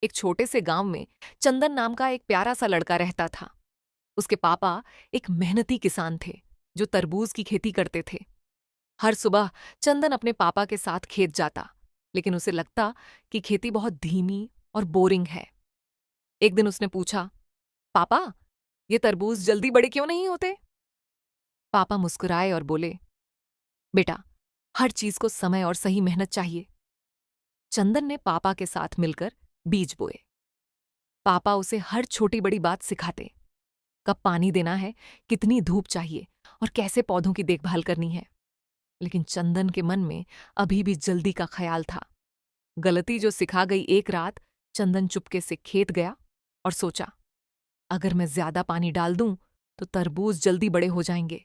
एक छोटे से गांव में चंदन नाम का एक प्यारा सा लड़का रहता था। उसके पापा एक मेहनती किसान थे जो तरबूज की खेती करते थे। हर सुबह चंदन अपने पापा के साथ खेत जाता, लेकिन उसे लगता कि खेती बहुत धीमी और बोरिंग है। एक दिन उसने पूछा, पापा, ये तरबूज जल्दी बड़े क्यों नहीं होते? पापा मुस्कुराए और बोले, बेटा, हर चीज को समय और सही मेहनत चाहिए। चंदन ने पापा के साथ मिलकर बीज बोए। पापा उसे हर छोटी बड़ी बात सिखाते, कब पानी देना है, कितनी धूप चाहिए और कैसे पौधों की देखभाल करनी है। लेकिन चंदन के मन में अभी भी जल्दी का ख्याल था। गलती जो सिखा गई एक रात, चंदन चुपके से खेत गया और सोचा, अगर मैं ज्यादा पानी डाल दूं तो तरबूज जल्दी बड़े हो जाएंगे।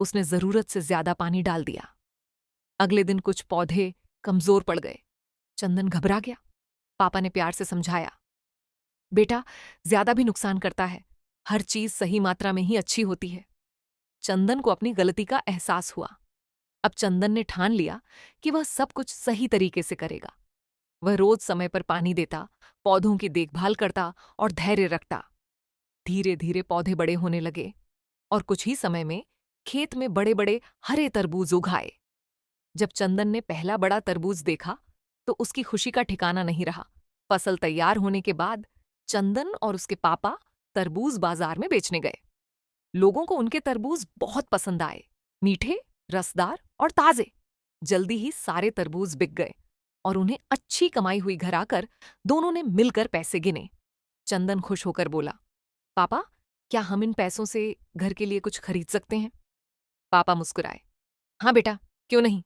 उसने जरूरत से ज्यादा पानी डाल दिया। अगले दिन कुछ पौधे कमजोर पड़ गए। चंदन घबरा गया। पापा ने प्यार से समझाया, बेटा, ज्यादा भी नुकसान करता है। हर चीज सही मात्रा में ही अच्छी होती है। चंदन को अपनी गलती का एहसास हुआ। अब चंदन ने ठान लिया कि वह सब कुछ सही तरीके से करेगा। वह रोज समय पर पानी देता, पौधों की देखभाल करता और धैर्य रखता। धीरे धीरे पौधे बड़े होने लगे और कुछ ही समय में खेत में बड़े बड़े हरे तरबूज उग आए। जब चंदन ने पहला बड़ा तरबूज देखा तो उसकी खुशी का ठिकाना नहीं रहा। फसल तैयार होने के बाद चंदन और उसके पापा तरबूज बाजार में बेचने गए। लोगों को उनके तरबूज बहुत पसंद आए, मीठे, रसदार और ताजे। जल्दी ही सारे तरबूज बिक गए और उन्हें अच्छी कमाई हुई। घर आकर दोनों ने मिलकर पैसे गिने। चंदन खुश होकर बोला, पापा, क्या हम इन पैसों से घर के लिए कुछ खरीद सकते हैं? पापा मुस्कुराए, हाँ बेटा, क्यों नहीं।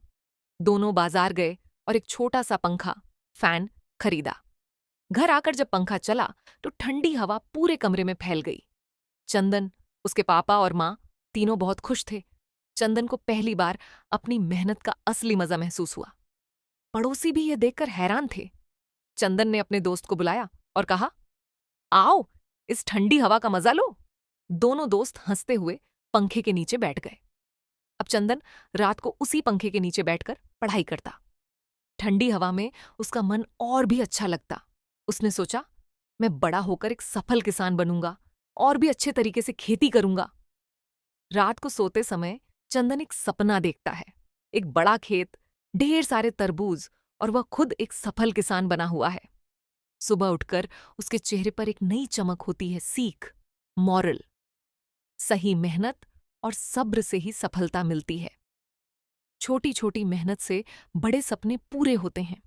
दोनों बाजार गए और एक छोटा सा पंखा, फैन खरीदा। घर आकर जब पंखा चला तो ठंडी हवा पूरे कमरे में फैल गई। चंदन, उसके पापा और माँ तीनों बहुत खुश थे। चंदन को पहली बार अपनी मेहनत का असली मजा महसूस हुआ। पड़ोसी भी यह देखकर हैरान थे। चंदन ने अपने दोस्त को बुलाया और कहा, आओ, इस ठंडी हवा का मजा लो। दोनों दोस्त हंसते हुए पंखे के नीचे बैठ गए। अब चंदन रात को उसी पंखे के नीचे बैठकर पढ़ाई करता। ठंडी हवा में उसका मन और भी अच्छा लगता। उसने सोचा, मैं बड़ा होकर एक सफल किसान बनूंगा और भी अच्छे तरीके से खेती करूंगा। रात को सोते समय चंदन एक सपना देखता है, एक बड़ा खेत, ढेर सारे तरबूज और वह खुद एक सफल किसान बना हुआ है। सुबह उठकर उसके चेहरे पर एक नई चमक होती है। सीख, मॉरल, सही मेहनत और सब्र से ही सफलता मिलती है। छोटी छोटी मेहनत से बड़े सपने पूरे होते हैं।